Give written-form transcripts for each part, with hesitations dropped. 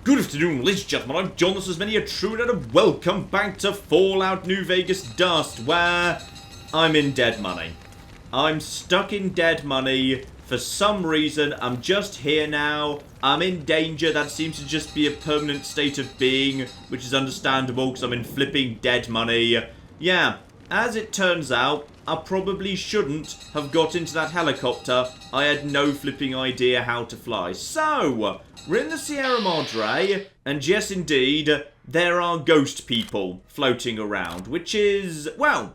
Good afternoon, ladies and gentlemen, I'm John, this is many a true and welcome back to Fallout New Vegas Dust, where I'm in dead money. I'm stuck in dead money for some reason. I'm just here now. I'm in danger. That seems to just be a permanent state of being, which is understandable because I'm in flipping dead money. Yeah, as it turns out, I probably shouldn't have got into that helicopter. I had no flipping idea how to fly. So, we're in the Sierra Madre, and yes indeed, there are ghost people floating around, which is, well,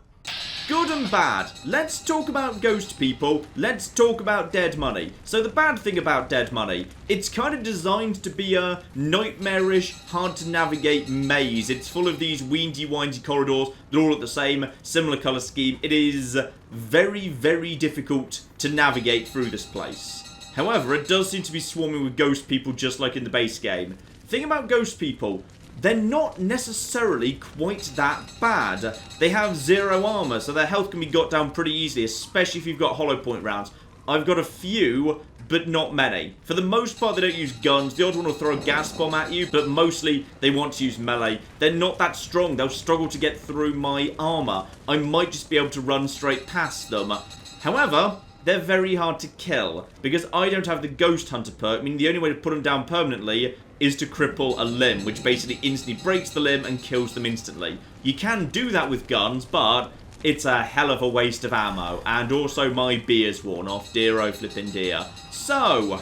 good and bad. Let's talk about ghost people. Let's talk about dead money. So the bad thing about dead money, it's kind of designed to be a nightmarish, hard to navigate maze. It's full of these windy corridors. They're all at the same, similar color scheme. It is very, very difficult to navigate through this place. However, it does seem to be swarming with ghost people just like in the base game. The thing about ghost people, they're not necessarily quite that bad. They have 0 armor, so their health can be got down pretty easily, especially if you've got hollow point rounds. I've got a few, but not many. For the most part, they don't use guns. The odd one will throw a gas bomb at you, but mostly they want to use melee. They're not that strong. They'll struggle to get through my armor. I might just be able to run straight past them. However, they're very hard to kill, because I don't have the Ghost Hunter perk, meaning the only way to put them down permanently is to cripple a limb, which basically instantly breaks the limb and kills them instantly. You can do that with guns, but it's a hell of a waste of ammo, and also my beer's worn off, dear oh flippin' dear. So,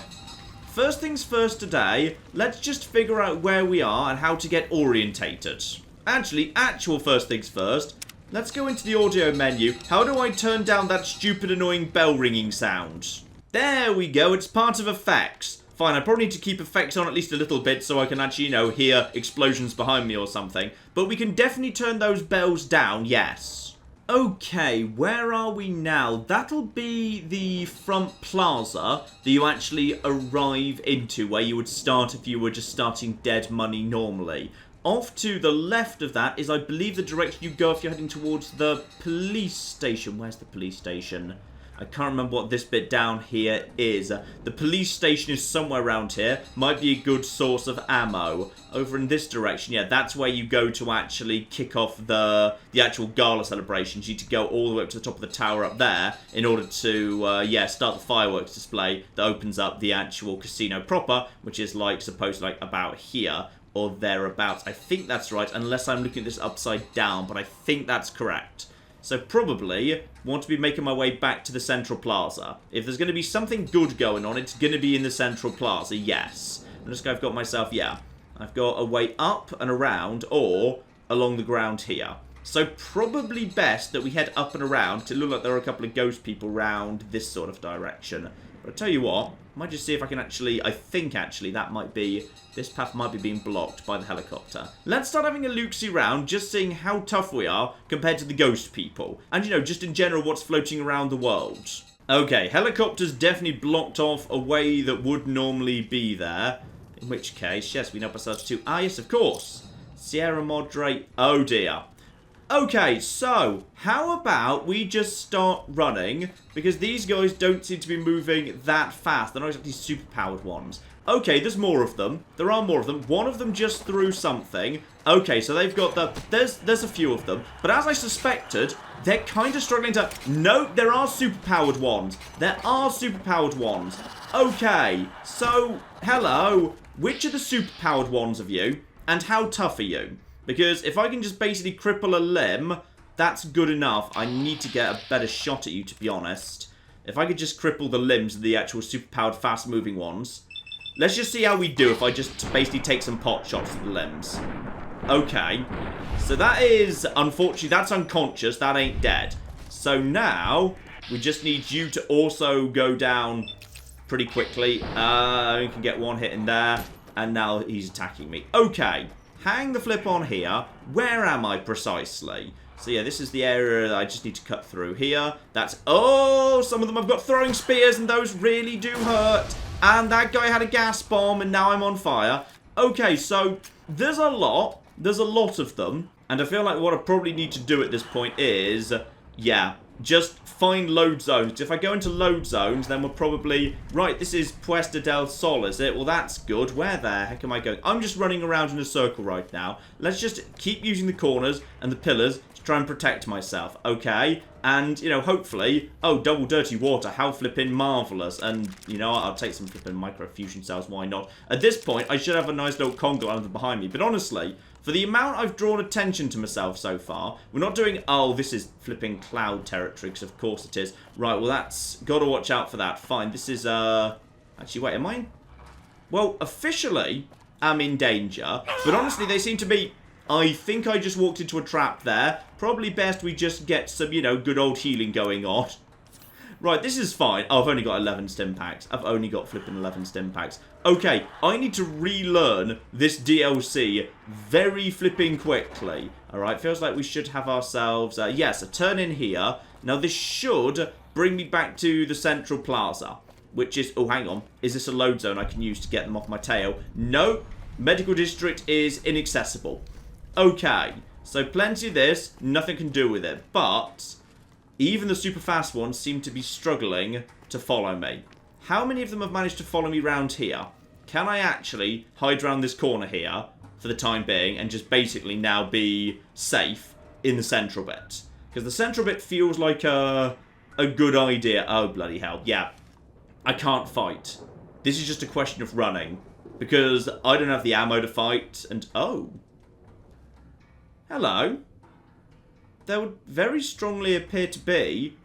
first things first today, let's just figure out where we are and how to get orientated. Actually, actual first things first, let's go into the audio menu. How do I turn down that stupid annoying bell ringing sound? There we go, it's part of effects. Fine, I probably need to keep effects on at least a little bit so I can actually, you know, hear explosions behind me or something. But we can definitely turn those bells down, yes. Okay, where are we now? That'll be the front plaza that you actually arrive into, where you would start if you were just starting dead money normally. Off to the left of that is, I believe, the direction you go if you're heading towards the police station. Where's the police station? I can't remember what this bit down here is. The police station is somewhere around here. Might be a good source of ammo. Over in this direction, yeah, that's where you go to actually kick off the actual gala celebrations. You need to go all the way up to the top of the tower up there in order to, yeah, start the fireworks display that opens up the actual casino proper, which is, like, supposed like about here or thereabouts. I think that's right, unless I'm looking at this upside down, but I think that's correct. So probably want to be making my way back to the Central Plaza. If there's going to be something good going on, it's going to be in the Central Plaza, yes. I'm just going to have got myself, yeah, I've got a way up and around, or along the ground here. So probably best that we head up and around, because it looks like there are a couple of ghost people around this sort of direction. But I'll tell you what, I might just see if I can actually, I think actually that might be, this path might be being blocked by the helicopter. Let's start having a look-see round, just seeing how tough we are compared to the ghost people. And, you know, just in general, what's floating around the world. Okay, helicopters definitely blocked off a way that would normally be there. In which case, yes, we know ourselves to, ah, yes, of course, Sierra Madre, oh dear. Okay, so, how about we just start running, because these guys don't seem to be moving that fast. They're not exactly super-powered ones. Okay, there's more of them. There are more of them. One of them just threw something. Okay, so they've got the... There's a few of them. But as I suspected, they're kind of struggling to... No, there are super-powered ones. There are super-powered ones. Okay, so, hello. Which are the super-powered ones of you? And how tough are you? Because if I can just basically cripple a limb, that's good enough. I need to get a better shot at you, to be honest. If I could just cripple the limbs of the actual super-powered, fast-moving ones. Let's just see how we do if I just basically take some pot shots at the limbs. Okay. So that is, unfortunately, that's unconscious. That ain't dead. So now, we just need you to also go down pretty quickly. We can get one hit in there. And now he's attacking me. Okay. Hang the flip on here. Where am I precisely? So yeah, this is the area that I just need to cut through here. That's... Oh, some of them have got throwing spears and those really do hurt. And that guy had a gas bomb and now I'm on fire. Okay, so there's a lot. There's a lot of them. And I feel like what I probably need to do at this point is... Yeah, just find load zones. If I go into load zones, then we're probably... Right, this is Puesta del Sol, is it? Well, that's good. Where the heck am I going? I'm just running around in a circle right now. Let's just keep using the corners and the pillars to try and protect myself. Okay. And, you know, hopefully... Oh, double dirty water. How flippin' marvellous. And, you know, I'll take some flippin' microfusion cells. Why not? At this point, I should have a nice little conga island behind me. But honestly... For the amount I've drawn attention to myself so far, we're not doing, oh, this is flipping cloud territory, because of course it is. Right, well, that's, got to watch out for that. Fine, this is, actually, wait, am I in? Well, officially, I'm in danger, but honestly, they seem to be, I think I just walked into a trap there. Probably best we just get some, you know, good old healing going on. Right, this is fine. Oh, I've only got 11 stim packs. I've only got flipping 11 stim packs. Okay, I need to relearn this DLC very flipping quickly. Alright, feels like we should have ourselves... yes, a turn in here. Now, this should bring me back to the Central Plaza, which is... Oh, hang on. Is this a load zone I can use to get them off my tail? No. Medical District is inaccessible. Okay, so plenty of this. Nothing can do with it, but... Even the super fast ones seem to be struggling to follow me. How many of them have managed to follow me round here? Can I actually hide around this corner here for the time being and just basically now be safe in the central bit? Because the central bit feels like a good idea. Oh, bloody hell. Yeah. I can't fight. This is just a question of running. Because I don't have the ammo to fight. And, oh. Hello. There would very strongly appear to be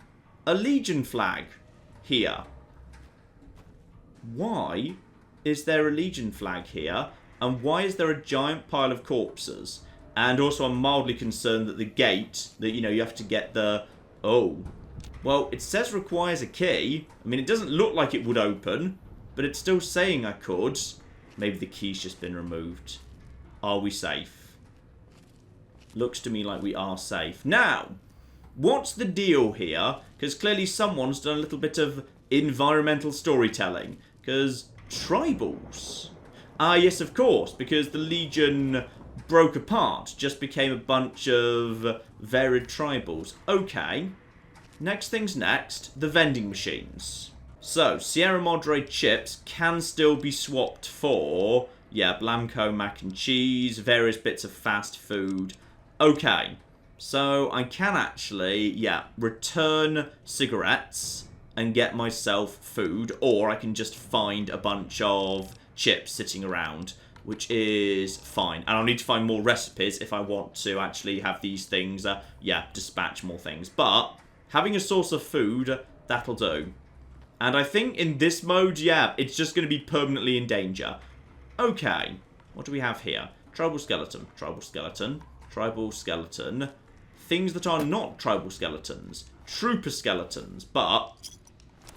a Legion flag here. Why is there a Legion flag here? And why is there a giant pile of corpses? And also I'm mildly concerned that the gate, that, you know, you have to get the... Oh. Well, it says requires a key. I mean, it doesn't look like it would open, but it's still saying I could. Maybe the key's just been removed. Are we safe? Looks to me like we are safe. Now, what's the deal here? Because clearly someone's done a little bit of environmental storytelling. Because tribals. Ah, yes, of course. Because the Legion broke apart. Just became a bunch of varied tribals. Okay. Next thing's next. The vending machines. So, Sierra Madre chips can still be swapped for... Yeah, Blamco mac and cheese. Various bits of fast food. Okay, so I can actually, yeah, return cigarettes and get myself food, or I can just find a bunch of chips sitting around, which is fine. And I'll need to find more recipes if I want to actually have these things, yeah, dispatch more things. But having a source of food, that'll do. And I think in this mode, yeah, it's just going to be permanently in danger. Okay, what do we have here? Tribal skeleton, tribal skeleton. Tribal skeleton. Things that are not tribal skeletons. Trooper skeletons. But,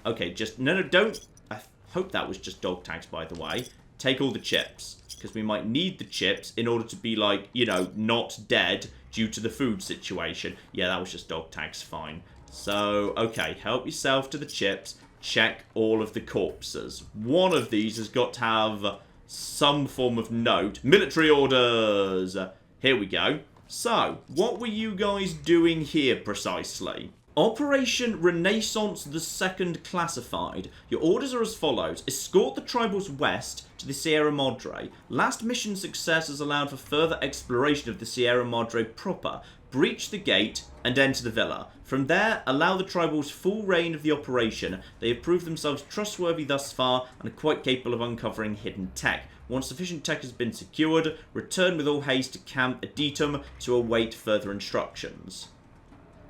okay, just, no, don't. I hope that was just dog tags, by the way. Take all the chips. Because we might need the chips in order to be, like, you know, not dead due to the food situation. Yeah, that was just dog tags, fine. So, okay, help yourself to the chips. Check all of the corpses. One of these has got to have some form of note. Military orders! Here we go. So, what were you guys doing here precisely? Operation Renaissance II Classified. Your orders are as follows. Escort the tribals west to the Sierra Madre. Last mission success has allowed for further exploration of the Sierra Madre proper. Breach the gate and enter the villa. From there, allow the tribals full reign of the operation. They have proved themselves trustworthy thus far and are quite capable of uncovering hidden tech. Once sufficient tech has been secured, return with all haste to Camp Adytum to await further instructions.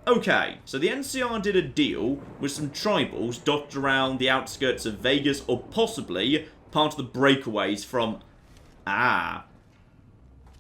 Okay, so the NCR did a deal with some tribals dotted around the outskirts of Vegas, or possibly part of the breakaways from...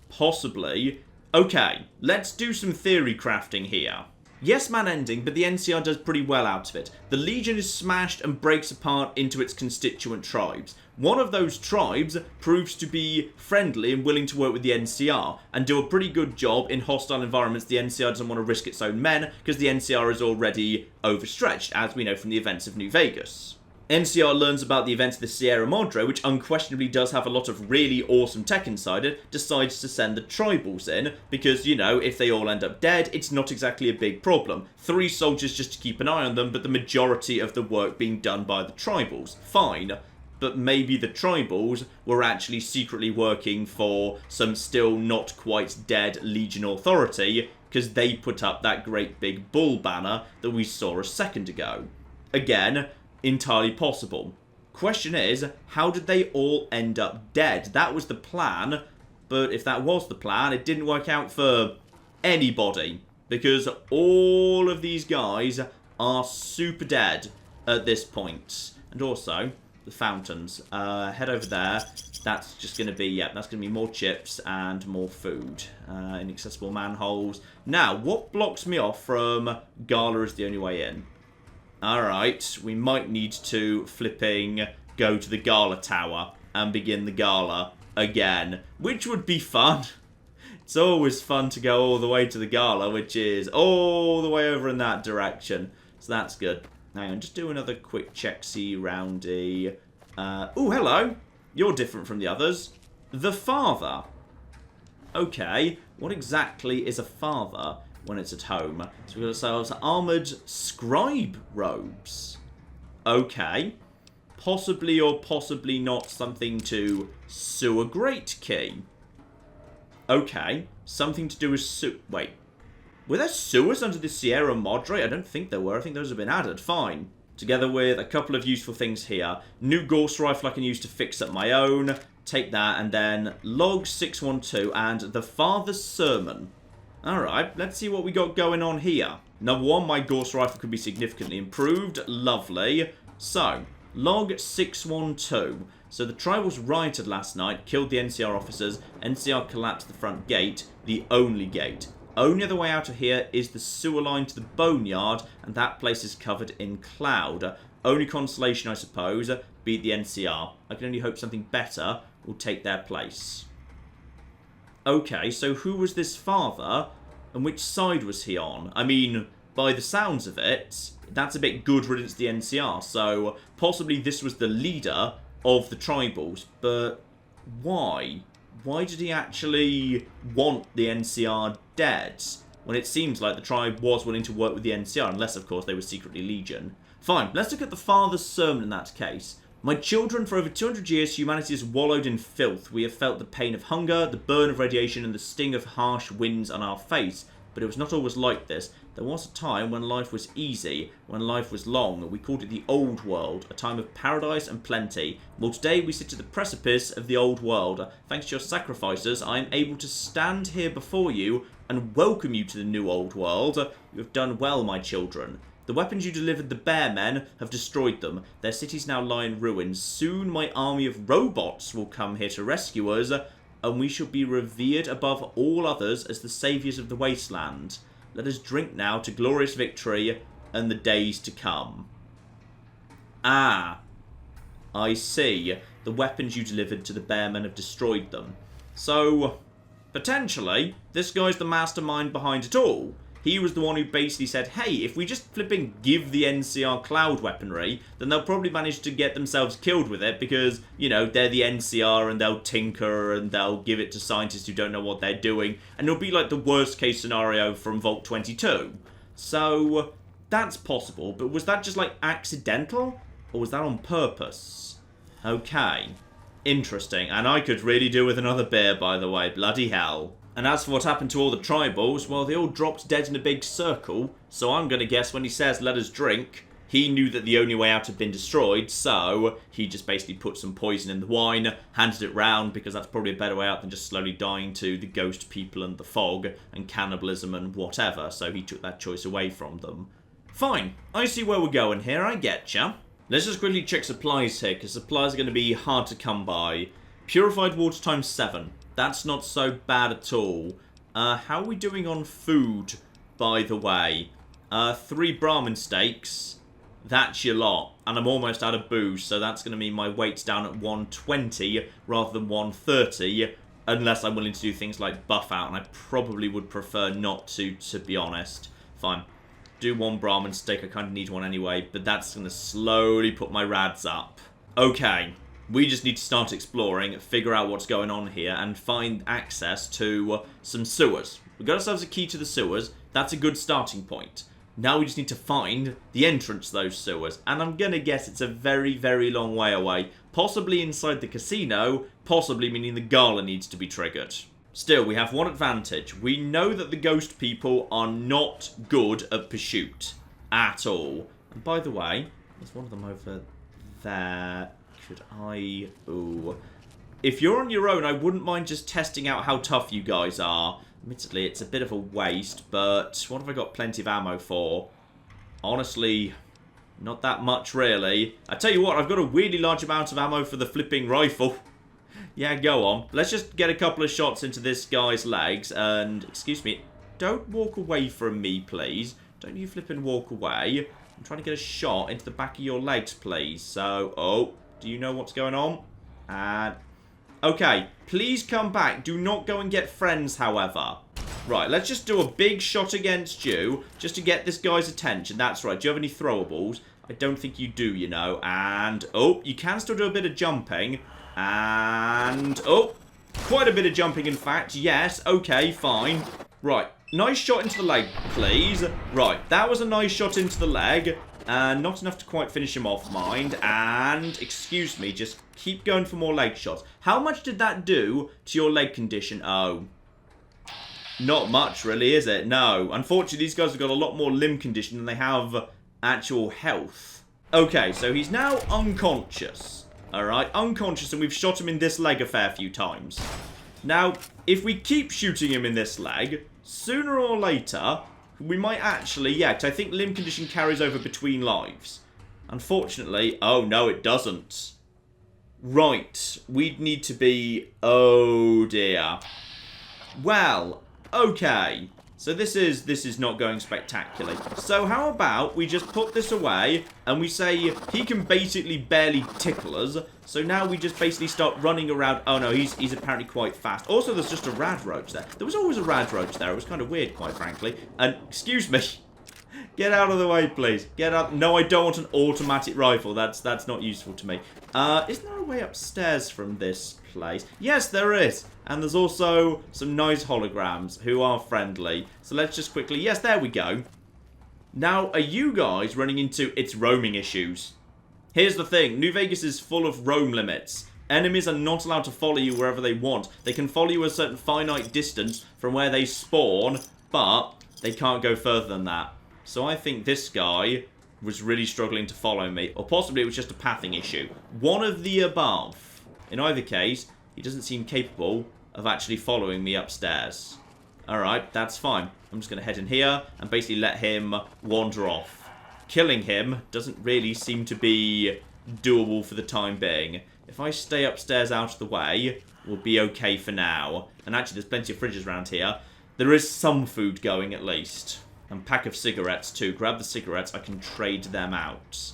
Possibly. Okay, let's do some theory crafting here. Yes man ending, but the NCR does pretty well out of it. The Legion is smashed and breaks apart into its constituent tribes. One of those tribes proves to be friendly and willing to work with the NCR and do a pretty good job in hostile environments. The NCR doesn't want to risk its own men because the NCR is already overstretched, as we know from the events of New Vegas. NCR learns about the events of the Sierra Madre, which unquestionably does have a lot of really awesome tech inside it, decides to send the tribals in, because, you know, if they all end up dead, it's not exactly a big problem. 3 soldiers just to keep an eye on them, but the majority of the work being done by the tribals. Fine. But maybe the tribals were actually secretly working for some still not quite dead Legion authority, because they put up that great big bull banner that we saw a second ago. Again, entirely possible. Question is, how did they all end up dead? That was the plan, but if that was the plan, it didn't work out for anybody, because all of these guys are super dead at this point. And also, the fountains. Head over there. That's just going to be, yeah, that's going to be more chips and more food. Inaccessible manholes. Now, what blocks me off from Gala is the only way in? Alright, we might need to flipping go to the Gala Tower and begin the Gala again, which would be fun. It's always fun to go all the way to the Gala, which is all the way over in that direction. So that's good. Hang on, just do another quick check-see roundy. Oh, hello. You're different from the others. The father. Okay, what exactly is a father when it's at home? So we've got ourselves armoured scribe robes. Okay. Possibly or possibly not something to sewer grate key. Okay. Something to do with wait. Were there sewers under the Sierra Madre? I don't think there were. I think those have been added. Fine. Together with a couple of useful things here. New Gauss rifle I can use to fix up my own. Take that. And then log 612 and the father's sermon. Alright, let's see what we got going on here. Number 1, my Gauss rifle could be significantly improved. Lovely. So, log 612. So the tribals rioted last night, killed the NCR officers. NCR collapsed the front gate, the only gate. Only other way out of here is the sewer line to the boneyard, and that place is covered in cloud. Only consolation, I suppose, beat the NCR. I can only hope something better will take their place. Okay, so who was this father, and which side was he on? I mean, by the sounds of it, that's a bit good riddance to the NCR, so possibly this was the leader of the tribals, but why? Why did he actually want the NCR dead, when it seems like the tribe was willing to work with the NCR, unless, of course, they were secretly Legion? Fine, let's look at the father's sermon in that case. My children, for over 200 years, humanity has wallowed in filth. We have felt the pain of hunger, the burn of radiation, and the sting of harsh winds on our face. But it was not always like this. There was a time when life was easy, when life was long. We called it the Old World, a time of paradise and plenty. Well, today we sit at the precipice of the Old World. Thanks to your sacrifices, I am able to stand here before you and welcome you to the new Old World. You have done well, my children. The weapons you delivered the bear men have destroyed them. Their cities now lie in ruins. Soon my army of robots will come here to rescue us, and we shall be revered above all others as the saviours of the wasteland. Let us drink now to glorious victory and the days to come. Ah, I see. The weapons you delivered to the bear men have destroyed them. So, potentially, this guy's the mastermind behind it all. He was the one who basically said, hey, if we just flipping give the NCR cloud weaponry, then they'll probably manage to get themselves killed with it because, you know, they're the NCR and they'll tinker and they'll give it to scientists who don't know what they're doing. And it'll be like the worst case scenario from Vault 22. So, that's possible. But was that just like accidental? Or was that on purpose? Okay. Interesting. And I could really do with another beer, by the way. Bloody hell. And as for what happened to all the tribals, well, they all dropped dead in a big circle. So I'm going to guess when he says, let us drink, he knew that the only way out had been destroyed. So he just basically put some poison in the wine, handed it round, because that's probably a better way out than just slowly dying to the ghost people and the fog and cannibalism and whatever. So he took that choice away from them. Fine. I see where we're going here. I getcha. Let's just quickly check supplies here, because supplies are going to be hard to come by. Purified water times 7. That's not so bad at all. How are we doing on food, by the way? 3 Brahmin steaks. That's your lot. And I'm almost out of booze, so that's going to mean my weight's down at 120 rather than 130. Unless I'm willing to do things like buff out, and I probably would prefer not to be honest. Fine. do one Brahmin stick. I kind of need one anyway, but that's going to slowly put my rads up. Okay, we just need to start exploring, figure out what's going on here, and find access to some sewers. We've got ourselves a key to the sewers. That's a good starting point. Now we just need to find the entrance to those sewers. And I'm going to guess it's a very, very long way away. Possibly inside the casino, possibly meaning the gala needs to be triggered. Still, we have one advantage. We know that the ghost people are not good at pursuit. At all. And by the way, there's one of them over there. Could I... Ooh. If you're on your own, I wouldn't mind just testing out how tough you guys are. Admittedly, it's a bit of a waste, but what have I got plenty of ammo for? Honestly, not that much, really. I tell you what, I've got a weirdly large amount of ammo for the flipping rifle. Yeah, go on. Let's just get a couple of shots into this guy's legs, and, excuse me, don't walk away from me, please. Don't you flipping walk away. I'm trying to get a shot into the back of your legs, please. So, oh, do you know what's going on? And... okay, please come back. Do not go and get friends, however. Right, let's just do a big shot against you, just to get this guy's attention. That's right. Do you have any throwables? I don't think you do, you know. And, oh, you can still do a bit of jumping. And, oh, quite a bit of jumping, in fact. Yes, okay, fine. Right, nice shot into the leg, please. Right, that was a nice shot into the leg. Not enough to quite finish him off, mind. And, excuse me, just keep going for more leg shots. How much did that do to your leg condition? Oh. Not much, really, is it? No. Unfortunately, these guys have got a lot more limb condition than they have actual health. Okay, so he's now unconscious. Alright, unconscious, and we've shot him in this leg a fair few times. Now, if we keep shooting him in this leg, sooner or later... we might actually, yeah, because I think limb condition carries over between lives. Unfortunately, oh no, it doesn't. Right, we'd need to be, oh dear. Well, okay. So this is not going spectacularly. So how about we just put this away and we say he can basically barely tickle us. So now we just basically start running around. Oh no, he's apparently quite fast. Also, there's just a rad roach there. There was always a rad roach there. It was kind of weird, quite frankly. And excuse me. Get out of the way, please. Get out. No, I don't want an automatic rifle. That's not useful to me. Isn't there a way upstairs from this place? Yes, there is. And there's also some nice holograms who are friendly. So let's just quickly... yes, there we go. Now, are you guys running into its roaming issues? Here's the thing. New Vegas is full of roam limits. Enemies are not allowed to follow you wherever they want. They can follow you a certain finite distance from where they spawn, but they can't go further than that. So I think this guy was really struggling to follow me. Or possibly it was just a pathing issue. One of the above. In either case, he doesn't seem capable of actually following me upstairs. Alright, that's fine. I'm just going to head in here and basically let him wander off. Killing him doesn't really seem to be doable for the time being. If I stay upstairs out of the way, we'll be okay for now. And actually, there's plenty of fridges around here. There is some food going, at least. And a pack of cigarettes, too. Grab the cigarettes. I can trade them out.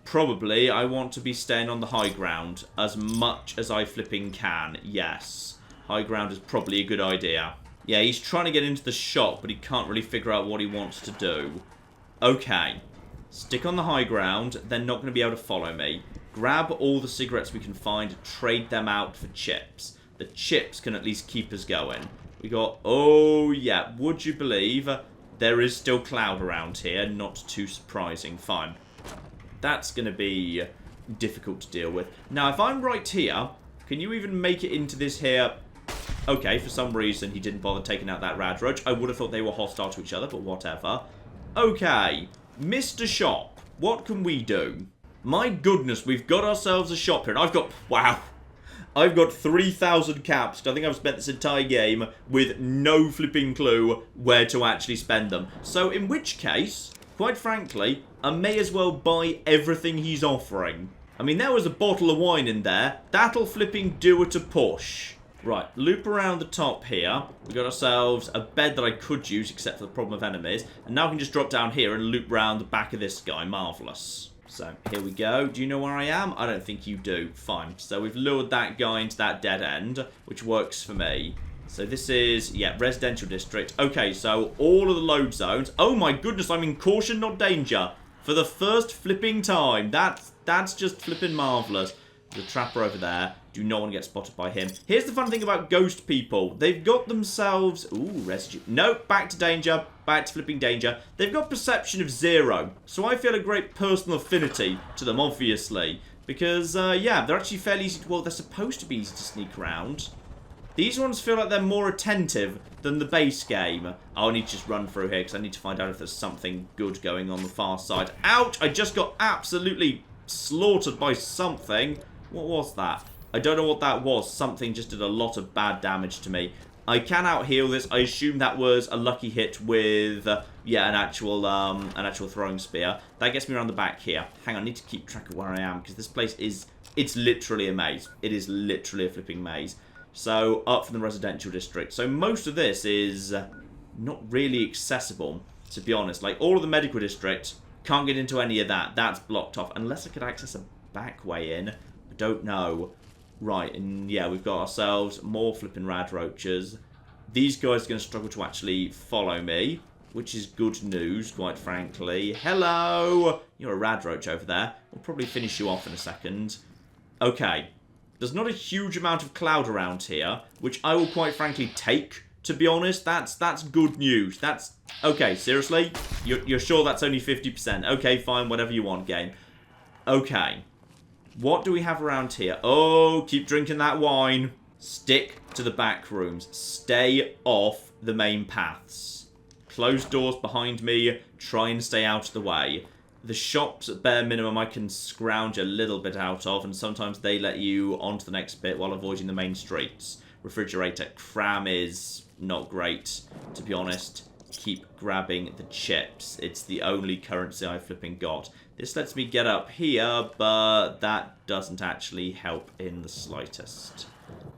Probably, I want to be staying on the high ground as much as I flipping can. Yes. High ground is probably a good idea. Yeah, he's trying to get into the shop, but he can't really figure out what he wants to do. Okay. Stick on the high ground. They're not going to be able to follow me. Grab all the cigarettes we can find. Trade them out for chips. The chips can at least keep us going. We got... oh, yeah. Would you believe there is still cloud around here? Not too surprising. Fine. That's going to be difficult to deal with. Now, if I'm right here, can you even make it into this here... okay, for some reason he didn't bother taking out that rad roach. I would have thought they were hostile to each other, but whatever. Okay, Mr. Shop, what can we do? My goodness, we've got ourselves a shop here. And I've got, wow, I've got 3,000 caps. I think I've spent this entire game with no flipping clue where to actually spend them. So in which case, quite frankly, I may as well buy everything he's offering. I mean, there was a bottle of wine in there. That'll flipping do it a push. Right, loop around the top here. We got ourselves a bed that I could use, except for the problem of enemies. And now I can just drop down here and loop around the back of this guy. Marvellous. So, here we go. Do you know where I am? I don't think you do. Fine. So, we've lured that guy into that dead end, which works for me. So this is, yeah, residential district. Okay, so all of the load zones. Oh my goodness, I'm in caution, not danger. For the first flipping time. That's just flipping marvellous. There's a trapper over there. Do not want to get spotted by him. Here's the fun thing about ghost people. They've got themselves... Ooh, residue. Nope, back to danger. Back to flipping danger. They've got perception of 0. So I feel a great personal affinity to them, obviously. Because, yeah, they're actually fairly easy to... Well, they're supposed to be easy to sneak around. These ones feel like they're more attentive than the base game. Oh, I need to just run through here because I need to find out if there's something good going on the far side. Ouch! I just got absolutely slaughtered by something. What was that? I don't know what that was. Something just did a lot of bad damage to me. I can out-heal this. I assume that was a lucky hit with, yeah, an actual throwing spear. That gets me around the back here. Hang on, I need to keep track of where I am because this place is... It's literally a maze. It is literally a flipping maze. So, up from the residential district. So, most of this is not really accessible, to be honest. Like, all of the medical district, can't get into any of that. That's blocked off. Unless I could access a back way in. I don't know. Right, and yeah, we've got ourselves more flipping rad roaches. These guys are going to struggle to actually follow me, which is good news, quite frankly. Hello! You're a rad roach over there. We'll probably finish you off in a second. Okay. There's not a huge amount of cloud around here, which I will quite frankly take, to be honest. That's good news. That's... Okay, seriously? You're sure that's only 50%? Okay, fine, whatever you want, game. Okay. What do we have around here? Oh, keep drinking that wine. Stick to the back rooms. Stay off the main paths. Closed doors behind me. Try and stay out of the way. The shops, at bare minimum, I can scrounge a little bit out of, and sometimes they let you onto the next bit while avoiding the main streets. Refrigerator cram is not great, to be honest. Keep grabbing the chips. It's the only currency I've flipping got. This lets me get up here, but that doesn't actually help in the slightest.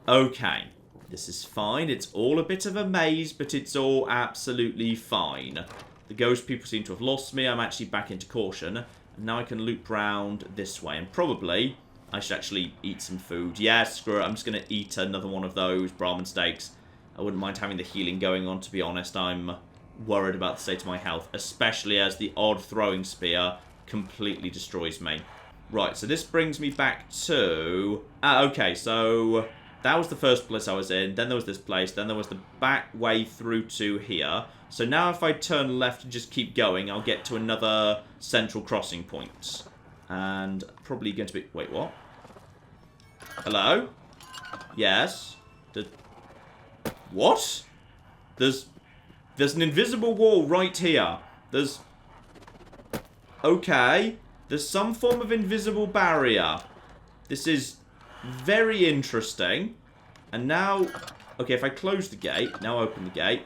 Okay, this is fine. It's all a bit of a maze, but it's all absolutely fine. The ghost people seem to have lost me. I'm actually back into caution. And now I can loop round this way. And probably I should actually eat some food. Yeah, screw it. I'm just going to eat another one of those Brahmin steaks. I wouldn't mind having the healing going on, to be honest. I'm worried about the state of my health, especially as the odd throwing spear completely destroys me. Right, so this brings me back to... okay, so that was the first place I was in. Then there was this place. Then there was the back way through to here. So now if I turn left and just keep going, I'll get to another central crossing point. And probably going to be... Wait, what? Hello? Yes? What? There's an invisible wall right here. There's... Okay. There's some form of invisible barrier. This is very interesting. And now... Okay, if I close the gate, now open the gate.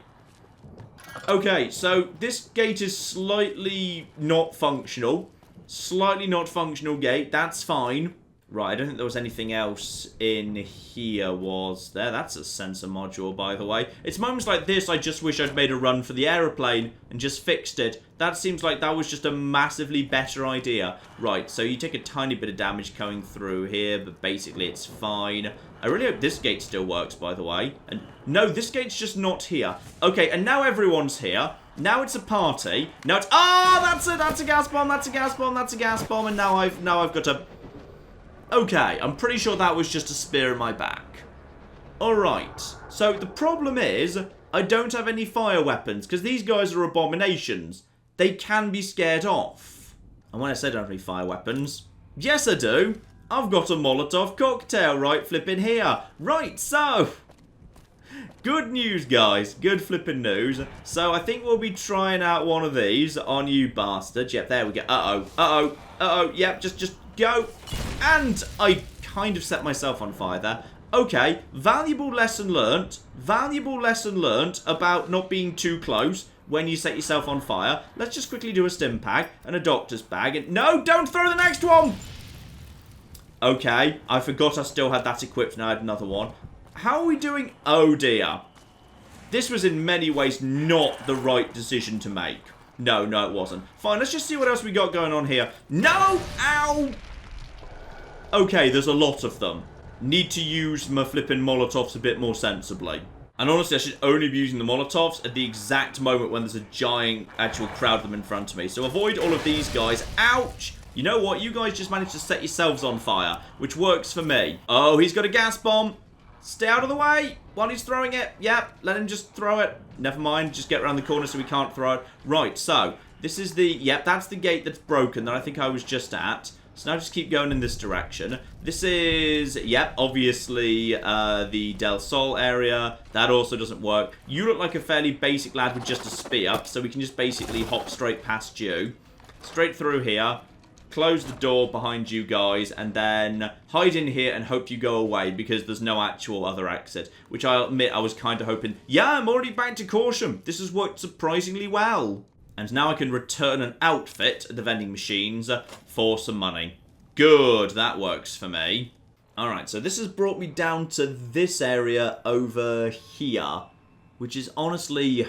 Okay, so this gate is slightly not functional. Slightly not functional gate. That's fine. Right, I don't think there was anything else in here, was there? That's a sensor module, by the way. It's moments like this I just wish I'd made a run for the aeroplane and just fixed it. That seems like that was just a massively better idea. Right, so you take a tiny bit of damage going through here, but basically it's fine. I really hope this gate still works, by the way. And no, this gate's just not here. Okay, and now everyone's here. Now it's a party. Now it's... Ah, that's a gas bomb, that's a gas bomb, that's a gas bomb, and now I've got a... Okay, I'm pretty sure that was just a spear in my back. Alright, so the problem is, I don't have any fire weapons, because these guys are abominations. They can be scared off. And when I said I don't have any fire weapons, yes I do. I've got a Molotov cocktail right flipping here. Right, so... Good news, guys. Good flipping news. So I think we'll be trying out one of these on you bastards. Yep, there we go. Uh-oh, uh-oh, uh-oh. Yep, just go. And I kind of set myself on fire there. Okay, valuable lesson learnt. Valuable lesson learnt about not being too close when you set yourself on fire. Let's just quickly do a stim pack and a doctor's bag. And no, don't throw the next one! Okay, I forgot I still had that equipped and I had another one. How are we doing? Oh dear. This was in many ways not the right decision to make. No, it wasn't. Fine, let's just see what else we got going on here. No! Ow! Okay, there's a lot of them. Need to use my flipping Molotovs a bit more sensibly. And honestly, I should only be using the Molotovs at the exact moment when there's a giant actual crowd of them in front of me. So avoid all of these guys. Ouch! You know what? You guys just managed to set yourselves on fire, which works for me. Oh, he's got a gas bomb. Stay out of the way while he's throwing it. Yep, let him just throw it. Never mind, just get around the corner so we can't throw it. Right, so this is the... Yep, that's the gate that's broken that I think I was just at. So now just keep going in this direction. This is, yep, obviously the Del Sol area. That also doesn't work. You look like a fairly basic lad with just a spear, so we can just basically hop straight past you. Straight through here. Close the door behind you guys, and then hide in here and hope you go away because there's no actual other exit. Which I'll admit I was kind of hoping. Yeah, I'm already back to Corsham. This has worked surprisingly well. And now I can return an outfit at the vending machines for some money. Good, that works for me. Alright, so this has brought me down to this area over here, which is honestly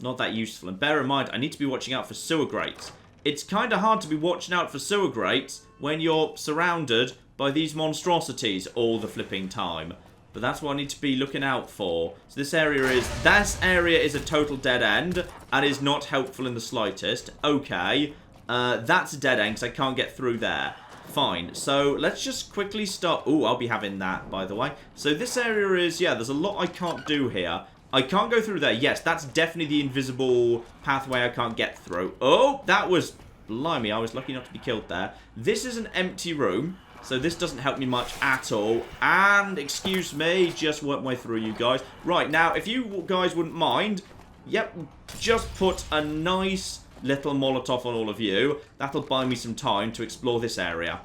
not that useful. And bear in mind, I need to be watching out for sewer grates. It's kind of hard to be watching out for sewer grates when you're surrounded by these monstrosities all the flipping time. But that's what I need to be looking out for. So this area is a total dead end and is not helpful in the slightest. Okay, that's a dead end because I can't get through there. Fine, so let's just quickly start. Oh, I'll be having that, by the way. So this area is, yeah, there's a lot I can't do here. I can't go through there. Yes, that's definitely the invisible pathway I can't get through. Oh, that was... Blimey, I was lucky not to be killed there. This is an empty room. So this doesn't help me much at all. And, excuse me, just work my way through you guys. Right, now, if you guys wouldn't mind, yep, just put a nice little Molotov on all of you. That'll buy me some time to explore this area.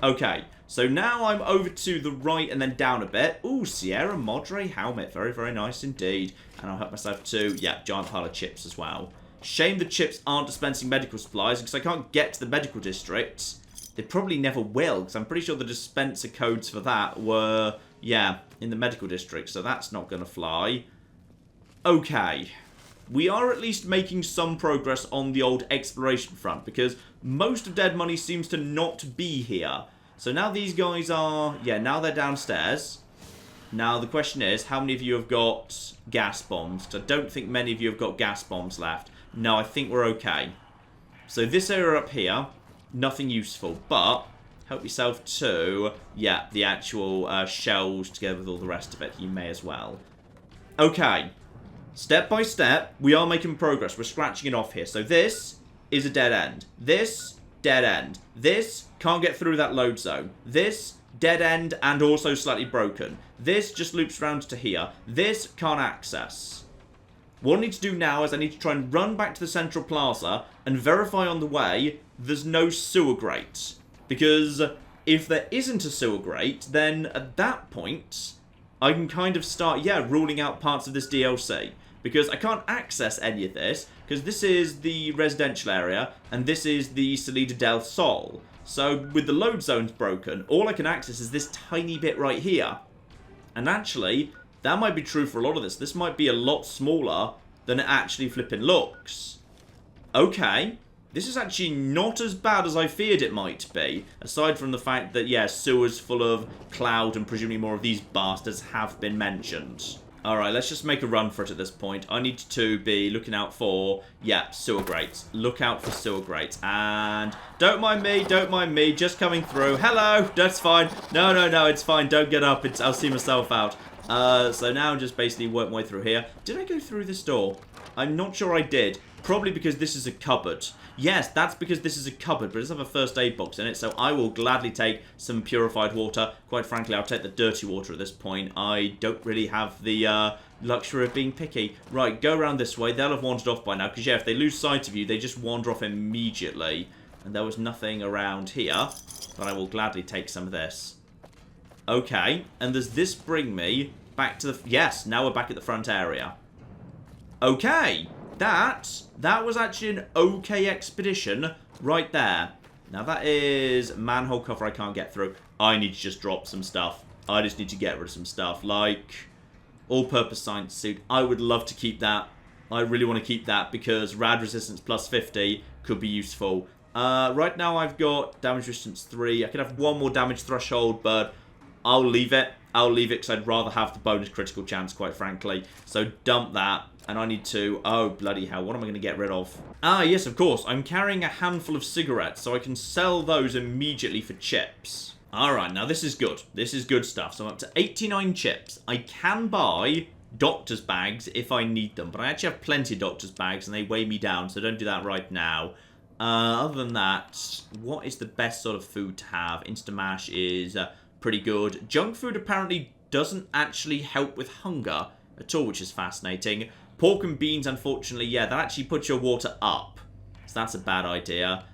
Okay, so now I'm over to the right and then down a bit. Ooh, Sierra Madre helmet. Very, very nice indeed. And I'll help myself to, yeah, giant pile of chips as well. Shame the chips aren't dispensing medical supplies because I can't get to the medical district. They probably never will, because I'm pretty sure the dispenser codes for that were, yeah, in the medical district, so that's not going to fly. Okay. We are at least making some progress on the old exploration front, because most of Dead Money seems to not be here. So now these guys are, yeah, now they're downstairs. Now the question is, how many of you have got gas bombs? Because I don't think many of you have got gas bombs left. No, I think we're okay. So this area up here... Nothing useful, but help yourself to, yeah, the actual shells together with all the rest of it. You may as well. Okay. Step by step, we are making progress. We're scratching it off here. So this is a dead end. This, dead end. This, can't get through that load zone. This, dead end and also slightly broken. This just loops around to here. This, can't access. What I need to do now is I need to try and run back to the central plaza and verify on the way there's no sewer grate. Because if there isn't a sewer grate, then at that point, I can kind of start, yeah, ruling out parts of this DLC. Because I can't access any of this, because this is the residential area, and this is the Salida del Sol. So with the load zones broken, all I can access is this tiny bit right here. And actually... that might be true for a lot of this. This might be a lot smaller than it actually flipping looks. Okay. This is actually not as bad as I feared it might be. Aside from the fact that, yeah, sewers full of cloud and presumably more of these bastards have been mentioned. Alright, let's just make a run for it at this point. I need to be looking out for, yeah, sewer grates. Look out for sewer grates. And don't mind me, just coming through. Hello, that's fine. No, it's fine. Don't get up. I'll see myself out. So now just basically work my way through here. Did I go through this door? I'm not sure I did. Probably because this is a cupboard. Yes, that's because this is a cupboard, but it does have a first aid box in it, so I will gladly take some purified water. Quite frankly, I'll take the dirty water at this point. I don't really have the luxury of being picky. Right, go around this way. They'll have wandered off by now, because, yeah, if they lose sight of you, they just wander off immediately. And there was nothing around here, but I will gladly take some of this. Okay, and does this bring me back to the... Yes, now we're back at the front area. Okay, that was actually an okay expedition right there. Now that is manhole cover I can't get through. I need to just drop some stuff. I just need to get rid of some stuff, like all-purpose science suit. I would love to keep that. I really want to keep that because rad resistance plus 50 could be useful. Right now I've got damage resistance 3. I could have one more damage threshold, but... I'll leave it. I'll leave it because I'd rather have the bonus critical chance, quite frankly. So dump that. And I need to... Oh, bloody hell. What am I going to get rid of? Ah, yes, of course. I'm carrying a handful of cigarettes, so I can sell those immediately for chips. Alright, now this is good. This is good stuff. So I'm up to 89 chips. I can buy doctor's bags if I need them, but I actually have plenty of doctor's bags, and they weigh me down, so don't do that right now. Other than that, what is the best sort of food to have? Instamash is pretty good. Junk food apparently doesn't actually help with hunger at all, which is fascinating. Pork and beans, unfortunately, yeah, that actually puts your water up. So that's a bad idea.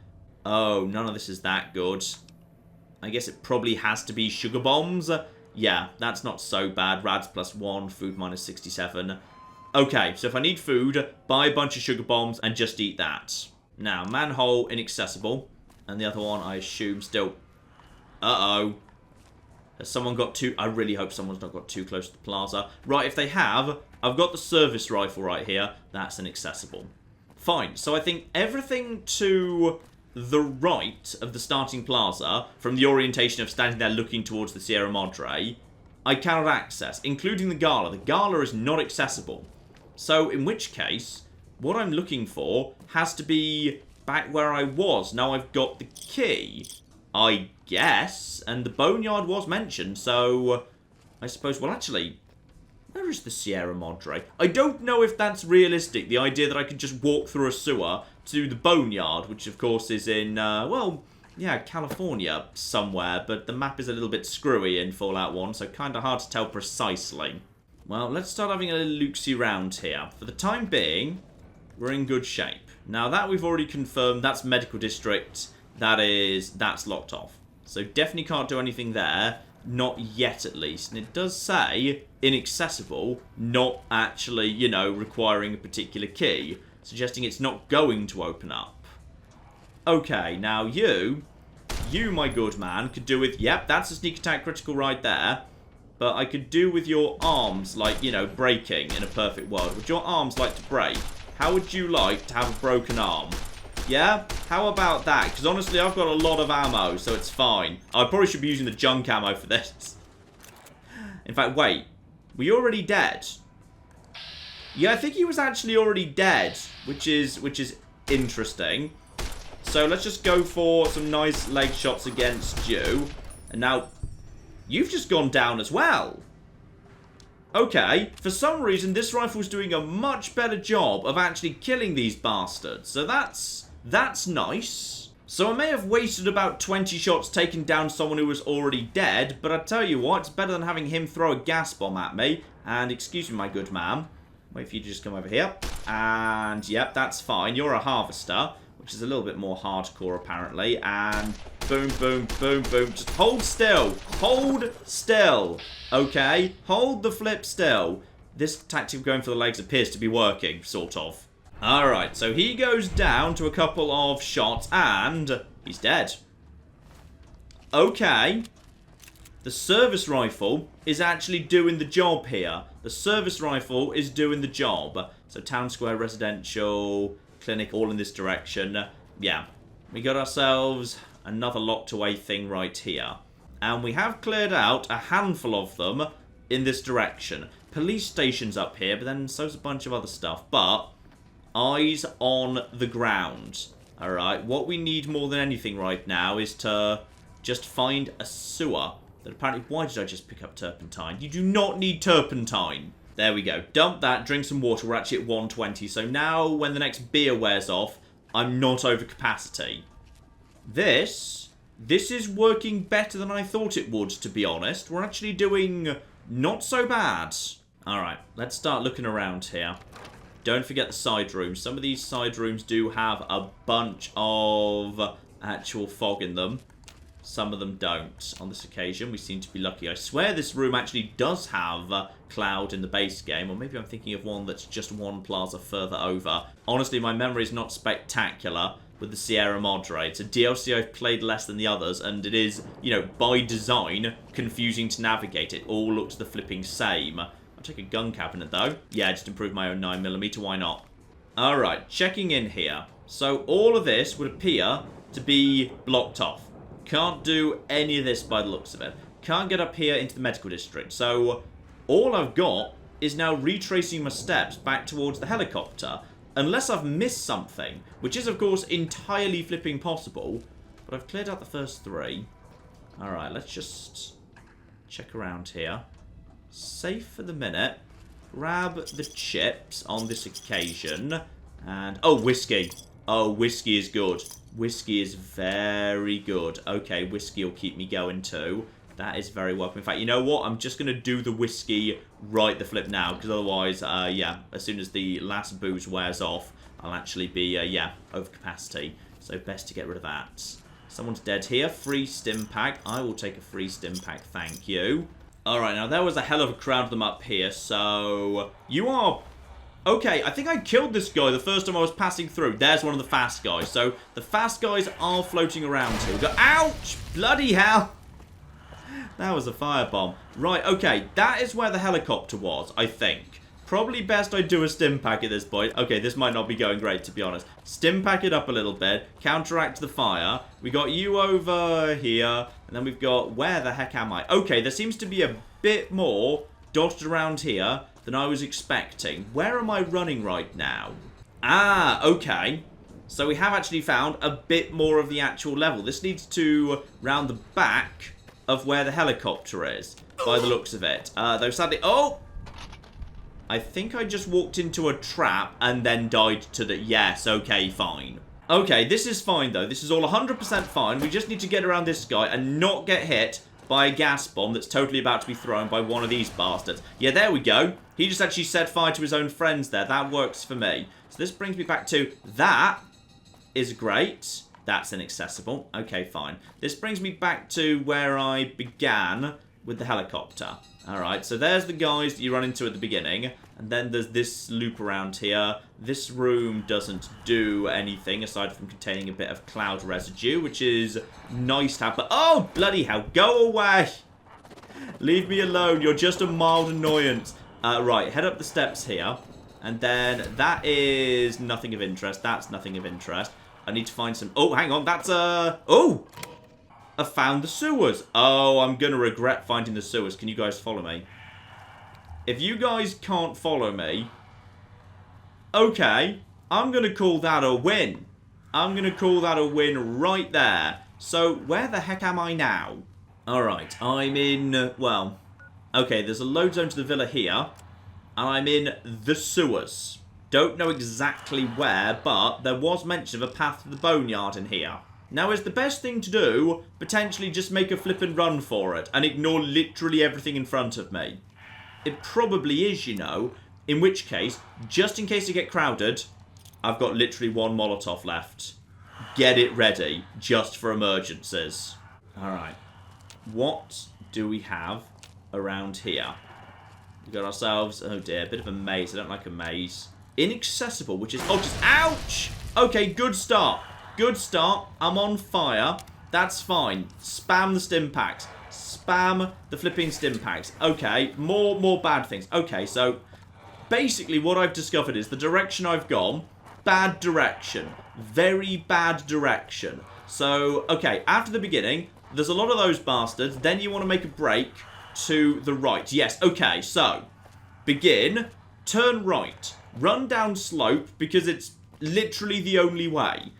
Oh, none of this is that good. I guess it probably has to be sugar bombs. Yeah, that's not so bad. Rads +1, food -67. Okay, so if I need food, buy a bunch of sugar bombs and just eat that. Now, manhole inaccessible. And the other one, I assume, still... Uh-oh. Has someone got too... I really hope someone's not got too close to the plaza. Right, if they have, I've got the service rifle right here. That's inaccessible. Fine, so I think everything to the right of the starting plaza, from the orientation of standing there looking towards the Sierra Madre, I cannot access, including the gala. The gala is not accessible. So, in which case, what I'm looking for has to be back where I was. Now I've got the key, I guess, and the boneyard was mentioned, so I suppose, well, actually, where is the Sierra Madre? I don't know if that's realistic, the idea that I could just walk through a sewer to the boneyard, which of course is in, well, yeah, California somewhere, but the map is a little bit screwy in Fallout 1, so kind of hard to tell precisely. Well, let's start having a little look-see round here. For the time being, we're in good shape. Now that we've already confirmed, that's medical district, that's locked off. So definitely can't do anything there, not yet at least. And it does say inaccessible, not actually, you know, requiring a particular key, suggesting it's not going to open up. Okay, now you, my good man, could do with, yep, that's a sneak attack critical right there. But I could do with your arms, like, you know, breaking in a perfect world. Would your arms like to break? How would you like to have a broken arm? Yeah? How about that? Because honestly, I've got a lot of ammo, so it's fine. I probably should be using the junk ammo for this. In fact, wait. Were you already dead? Yeah, I think he was actually already dead, which is interesting. So let's just go for some nice leg shots against you. And now, you've just gone down as well. Okay, for some reason, this rifle's doing a much better job of actually killing these bastards. So that's nice. So I may have wasted about 20 shots taking down someone who was already dead, but I tell you what, it's better than having him throw a gas bomb at me. And excuse me, my good man. Wait for you to just come over here. And yep, that's fine. You're a harvester, which is a little bit more hardcore apparently. And boom, boom, boom, boom. Just hold still. Hold still. Okay? Hold the flip still. This tactic of going for the legs appears to be working, sort of. Alright, so he goes down to a couple of shots and he's dead. Okay. The service rifle is actually doing the job here. The service rifle is doing the job. So town square, residential, clinic, all in this direction. Yeah. We got ourselves another locked away thing right here. And we have cleared out a handful of them in this direction. Police station's up here, but then so's a bunch of other stuff. But eyes on the ground. Alright, what we need more than anything right now is to just find a sewer. That apparently, why did I just pick up turpentine? You do not need turpentine. There we go. Dump that, drink some water. We're actually at 120. So now, when the next beer wears off, I'm not over capacity. This is working better than I thought it would, to be honest. We're actually doing not so bad. Alright, let's start looking around here. Don't forget the side rooms. Some of these side rooms do have a bunch of actual fog in them. Some of them don't. On this occasion, we seem to be lucky. I swear this room actually does have cloud in the base game. Or maybe I'm thinking of one that's just one plaza further over. Honestly, my memory is not spectacular with the Sierra Madre. It's a DLC I've played less than the others. And it is, you know, by design, confusing to navigate. It all looks the flipping same. I'll take a gun cabinet, though. Yeah, just improve my own 9mm. Why not? Alright, checking in here. So all of this would appear to be blocked off. Can't do any of this by the looks of it. Can't get up here into the medical district. So, all I've got is now retracing my steps back towards the helicopter. Unless I've missed something, which is, of course, entirely flipping possible. But I've cleared out the first 3. Alright, let's just check around here. Safe for the minute. Grab the chips on this occasion. And, oh, whiskey. Oh, whiskey is good. Whiskey is very good. Okay, whiskey will keep me going too. That is very welcome. In fact, you know what? I'm just going to do the whiskey right the flip now. Because otherwise, yeah, as soon as the last booze wears off, I'll actually be, yeah, over capacity. So best to get rid of that. Someone's dead here. Free stim pack. I will take a free stim pack, thank you. Alright, now there was a hell of a crowd of them up here. So, you are... Okay, I think I killed this guy the first time I was passing through. There's one of the fast guys. So, the fast guys are floating around here. We go, ouch! Bloody hell! That was a firebomb. Right, okay. That is where the helicopter was, I think. Probably best I do a stim pack at this point. Okay, this might not be going great, to be honest. Stim pack it up a little bit. Counteract the fire. We got you over here. And then we've got... Where the heck am I? Okay, there seems to be a bit more dotted around here than I was expecting. Where am I running right now? Ah, okay. So we have actually found a bit more of the actual level. This leads to round the back of where the helicopter is, by the looks of it. Though sadly... Oh! I think I just walked into a trap and then died to the... Yes, okay, fine. Okay, this is fine, though. This is all 100% fine. We just need to get around this guy and not get hit by a gas bomb that's totally about to be thrown by one of these bastards. Yeah, there we go. He just actually set fire to his own friends there. That works for me. So this brings me back to... That is great. That's inaccessible. Okay, fine. This brings me back to where I began with the helicopter. Alright, so there's the guys that you run into at the beginning. And then there's this loop around here. This room doesn't do anything aside from containing a bit of cloud residue, which is nice to have. But, oh, bloody hell, go away! Leave me alone, you're just a mild annoyance. Right, head up the steps here. And then that is nothing of interest. That's nothing of interest. I need to find some... Oh, hang on. That's Oh! I found the sewers. Oh, I'm going to regret finding the sewers. Can you guys follow me? If you guys can't follow me... Okay. I'm going to call that a win. I'm going to call that a win right there. So, where the heck am I now? Alright, I'm in... Well... Okay, there's a load zone to the villa here. And I'm in the sewers. Don't know exactly where, but there was mention of a path to the boneyard in here. Now, is the best thing to do potentially just make a flip and run for it and ignore literally everything in front of me? It probably is, you know, in which case, just in case I get crowded, I've got literally one Molotov left. Get it ready, just for emergencies. Alright, what do we have around here? We've got ourselves, oh dear, a bit of a maze. I don't like a maze. Inaccessible, which is... Oh, just... Ouch! Okay, good start. Good start. I'm on fire. That's fine. Spam the stim packs. Spam the flipping stim packs. Okay, more bad things. Okay, so... Basically, what I've discovered is the direction I've gone... Bad direction. Very bad direction. So, okay, after the beginning, there's a lot of those bastards. Then you want to make a break to the right. Yes, okay, so... Begin. Turn right. Run down slope, because it's literally the only way.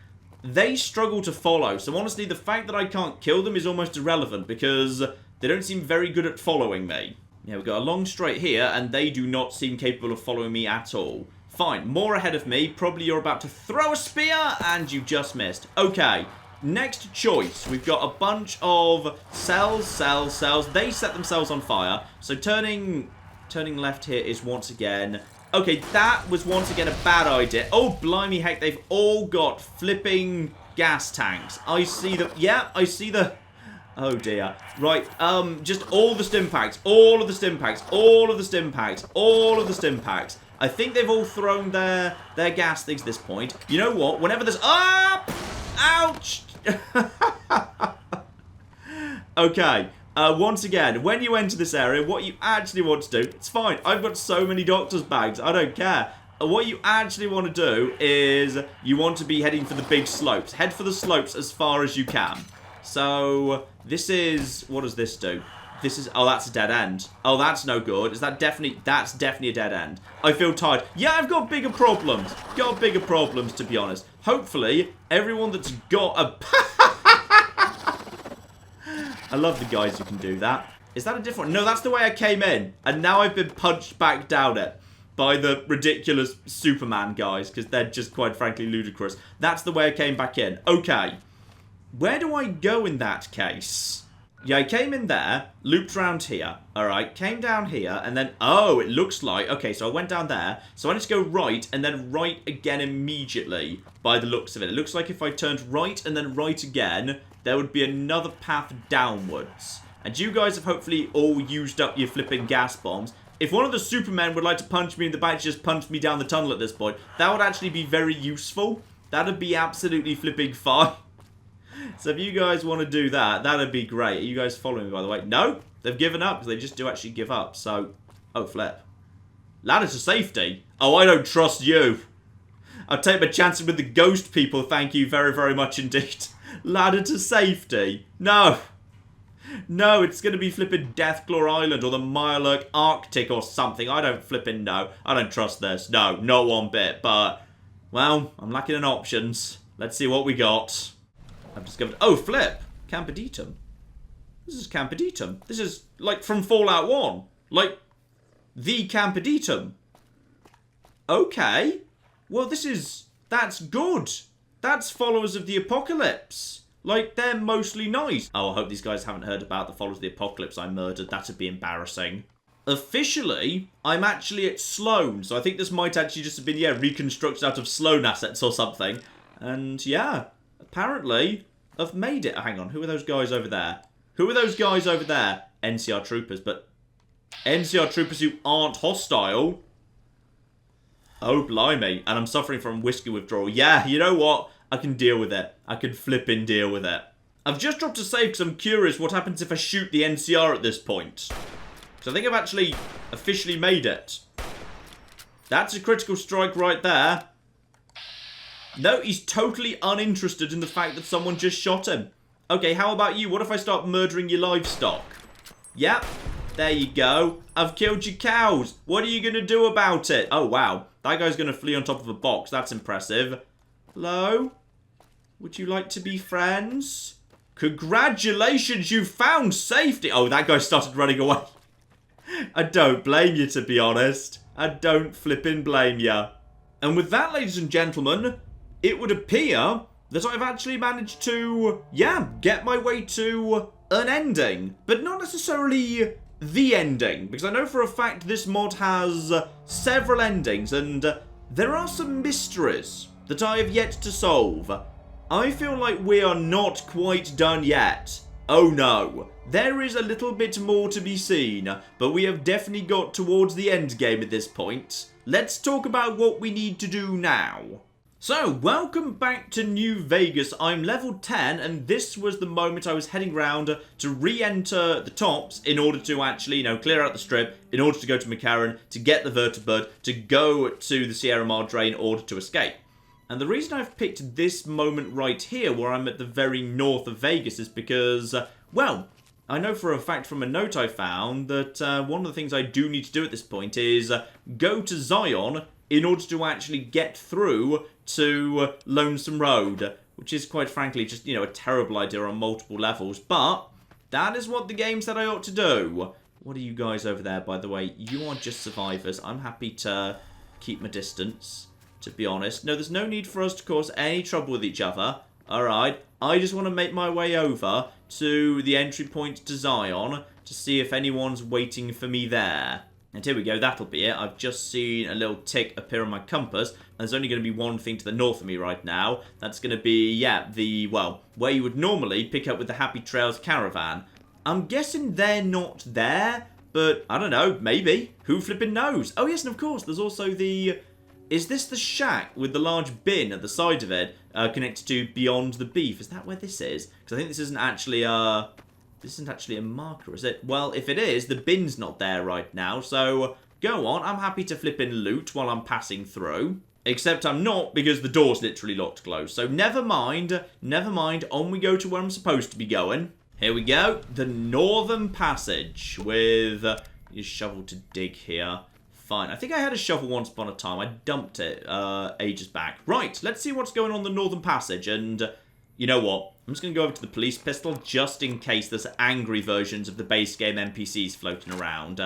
They struggle to follow, so honestly, the fact that I can't kill them is almost irrelevant, because they don't seem very good at following me. Yeah, we've got a long straight here, and they do not seem capable of following me at all. Fine, more ahead of me. Probably you're about to throw a spear, and you just missed. Okay, next choice. We've got a bunch of cells. They set themselves on fire, so turning left here is once again... Okay, that was once again a bad idea. Oh, blimey heck, they've all got flipping gas tanks. I see the... Yeah, I see the... Oh, dear. Right, just all the stim packs. All of the stim packs. All of the stim packs. All of the stim packs. I think they've all thrown their gas things at this point. You know what? Whenever there's... Ah! Ouch! Okay. Once again, when you enter this area, what you actually want to do, it's fine. I've got so many doctor's bags, I don't care. What you actually want to do is you want to be heading for the big slopes. Head for the slopes as far as you can. So, this is, what does this do? This is... Oh, that's a dead end. Oh, that's no good. Is that definitely... That's definitely a dead end. I feel tired. Yeah, I've got bigger problems. Got bigger problems, to be honest. Hopefully, everyone that's got a... I love the guys who can do that. Is that a different... No, that's the way I came in. And now I've been punched back down it by the ridiculous Superman guys, because they're just, quite frankly, ludicrous. That's the way I came back in. Okay. Where do I go in that case? Yeah, I came in there, looped around here, alright, came down here, and then, oh, it looks like, okay, so I went down there, so I need to go right, and then right again immediately, by the looks of it. It looks like if I turned right and then right again, there would be another path downwards. And you guys have hopefully all used up your flipping gas bombs. If one of the Supermen would like to punch me in the back, just punch me down the tunnel at this point, that would actually be very useful. That'd be absolutely flipping fine. So if you guys want to do that, that'd be great. Are you guys following me, by the way? No, they've given up, because they just do actually give up. So, oh, flip. Ladder to safety? Oh, I don't trust you. I'll take my chances with the ghost people, thank you very, very much indeed. Ladder to safety? No. No, it's going to be flipping Deathclaw Island or the Mirelurk Arctic or something. I don't flipping know. I don't trust this. No, not one bit. But, well, I'm lacking in options. Let's see what we got. I've discovered... Oh, flip! Camp Adytum. This is Camp Adytum. This is, like, from Fallout 1. Like, the Camp Adytum. Okay. Well, this is... That's good. That's followers of the apocalypse. Like, they're mostly nice. Oh, I hope these guys haven't heard about the followers of the apocalypse I murdered. That'd be embarrassing. Officially, I'm actually at Sloan. So I think this might actually just have been, yeah, reconstructed out of Sloan assets or something. And, yeah... Apparently, I've made it. Hang on, who are those guys over there? Who are those guys over there? NCR troopers, but... NCR troopers who aren't hostile? Oh, blimey. And I'm suffering from whiskey withdrawal. Yeah, you know what? I can deal with it. I can flipping deal with it. I've just dropped a save because I'm curious what happens if I shoot the NCR at this point. So I think I've actually officially made it. That's a critical strike right there. No, he's totally uninterested in the fact that someone just shot him. Okay, how about you? What if I start murdering your livestock? Yep, there you go. I've killed your cows. What are you going to do about it? Oh, wow. That guy's going to flee on top of a box. That's impressive. Hello? Would you like to be friends? Congratulations, you found safety. Oh, that guy started running away. I don't blame you, to be honest. I don't flipping blame you. And with that, ladies and gentlemen... It would appear that I've actually managed to, yeah, get my way to an ending. But not necessarily the ending. Because I know for a fact this mod has several endings. And there are some mysteries that I have yet to solve. I feel like we are not quite done yet. Oh no. There is a little bit more to be seen. But we have definitely got towards the end game at this point. Let's talk about what we need to do now. So, welcome back to New Vegas. I'm level 10, and this was the moment I was heading round to re-enter the tops in order to actually, you know, clear out the strip, in order to go to McCarran, to get the vertibird, to go to the Sierra Madre in order to escape. And the reason I've picked this moment right here, where I'm at the very north of Vegas, is because, well, I know for a fact from a note I found that one of the things I do need to do at this point is go to Zion in order to actually get through to Lonesome Road, which is quite frankly just, you know, a terrible idea on multiple levels, but that is what the game said I ought to do. What are you guys over there, by the way? You are just survivors. I'm happy to keep my distance, to be honest. No, there's no need for us to cause any trouble with each other. Alright, I just want to make my way over to the entry point to Zion to see if anyone's waiting for me there. And here we go, that'll be it. I've just seen a little tick appear on my compass. And there's only going to be one thing to the north of me right now. That's going to be, yeah, well, where you would normally pick up with the Happy Trails caravan. I'm guessing they're not there, but I don't know, maybe. Who flipping knows? Oh yes, and of course, there's also the... Is this the shack with the large bin at the side of it connected to Beyond the Beef? Is that where this is? Because I think this isn't actually a... This isn't actually a marker, is it? Well, if it is, the bin's not there right now, so go on. I'm happy to flip in loot while I'm passing through. Except I'm not, because the door's literally locked closed. So never mind, on we go to where I'm supposed to be going. Here we go. The Northern Passage with your shovel to dig here. Fine. I think I had a shovel once upon a time. I dumped it ages back. Right, let's see what's going on the Northern Passage. And you know what? I'm just going to go over to the police pistol just in case there's angry versions of the base game NPCs floating around.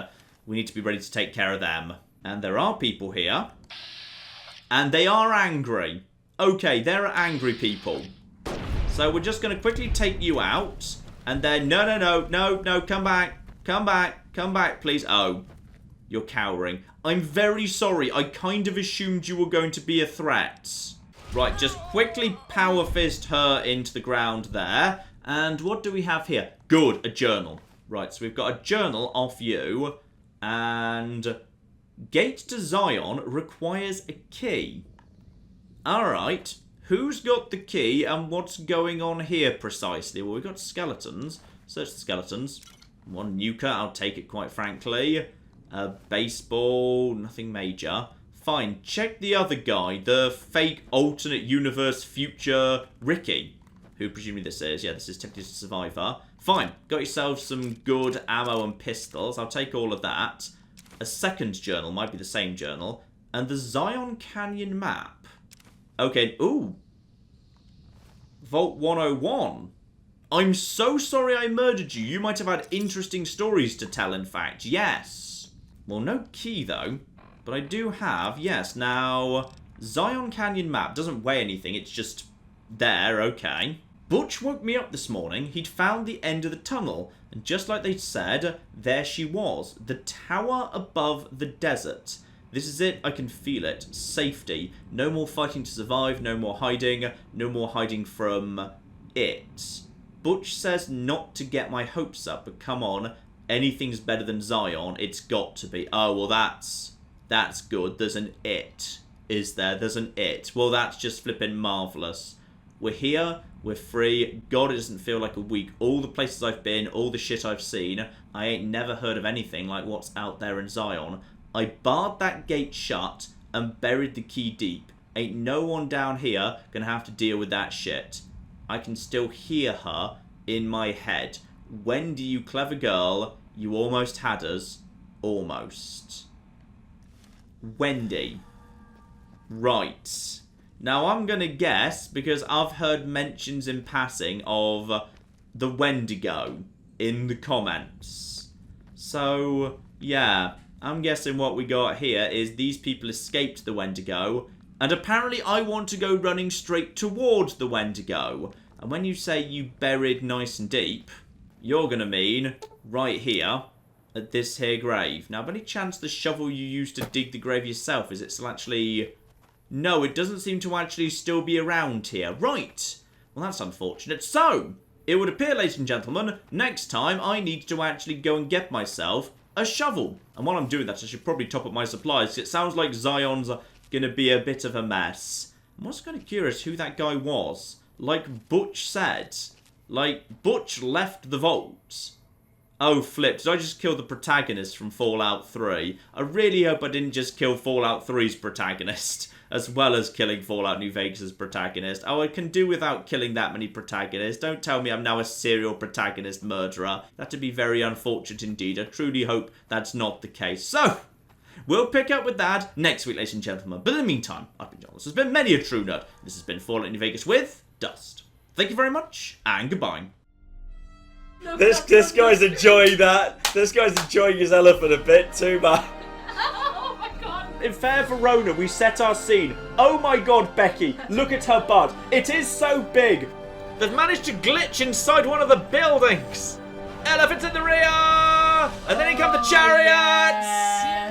We need to be ready to take care of them. And there are people here. And they are angry. Okay, there are angry people. So we're just going to quickly take you out. And then, no, come back, please. Oh, you're cowering. I'm very sorry. I kind of assumed you were going to be a threat. Right, just quickly power fist her into the ground there. And what do we have here? Good, a journal. Right, so we've got a journal off you. And gate to Zion requires a key. Alright. Who's got the key and what's going on here precisely? Well, we've got skeletons. Search the skeletons. One nuker, I'll take it quite frankly. A baseball, nothing major. Fine, check the other guy, the fake alternate universe future Ricky. Who presumably this is. Yeah, this is Tempted Survivor. Fine, got yourself some good ammo and pistols. I'll take all of that. A second journal, might be the same journal. And the Zion Canyon map. Okay, ooh. Vault 101. I'm so sorry I murdered you. You might have had interesting stories to tell, in fact. Yes. Well, no key, though. But I do have, yes. Now, Zion Canyon map doesn't weigh anything. It's just there, okay. Butch woke me up this morning. He'd found the end of the tunnel. And just like they said, there she was. The tower above the desert. This is it, I can feel it. Safety. No more fighting to survive, no more hiding. No more hiding from it. Butch says not to get my hopes up, but come on. Anything's better than Zion, it's got to be. Oh, well that's good. There's an it, is there? There's an it. Well, that's just flipping marvellous. We're here, we're free. God, it doesn't feel like a week. All the places I've been, all the shit I've seen, I ain't never heard of anything like what's out there in Zion. I barred that gate shut and buried the key deep. Ain't no one down here gonna have to deal with that shit. I can still hear her in my head. Wendy, you clever girl, you almost had us. Almost. Wendy. Right. Now I'm gonna guess, because I've heard mentions in passing of the Wendigo in the comments. So, yeah. I'm guessing what we got here is these people escaped the Wendigo, and apparently I want to go running straight towards the Wendigo. And when you say you buried nice and deep, you're going to mean right here at this here grave. Now, by any chance the shovel you used to dig the grave yourself, is it still actually... No, it doesn't seem to actually still be around here. Right. Well, that's unfortunate. So, it would appear, ladies and gentlemen, next time I need to actually go and get myself a shovel. And while I'm doing that, I should probably top up my supplies. It sounds like Zion's going to be a bit of a mess. I'm also kind of curious who that guy was. Like Butch said. Like, Butch left the vault. Oh, flip. Did I just kill the protagonist from Fallout 3? I really hope I didn't just kill Fallout 3's protagonist, as well as killing Fallout New Vegas' protagonist. Oh, I can do without killing that many protagonists. Don't tell me I'm now a serial protagonist murderer. That'd be very unfortunate indeed. I truly hope that's not the case. So, we'll pick up with that next week, ladies and gentlemen. But in the meantime, I've been John. This has been Many a True Nerd. This has been Fallout New Vegas with Dust. Thank you very much, and goodbye. This guy's enjoying that. This guy's enjoying his elephant a bit too much. Oh my god. In Fair Verona, we set our scene. Oh my god, Becky, look at her butt. It is so big. They've managed to glitch inside one of the buildings. Elephants in the rear! And then in come the chariots!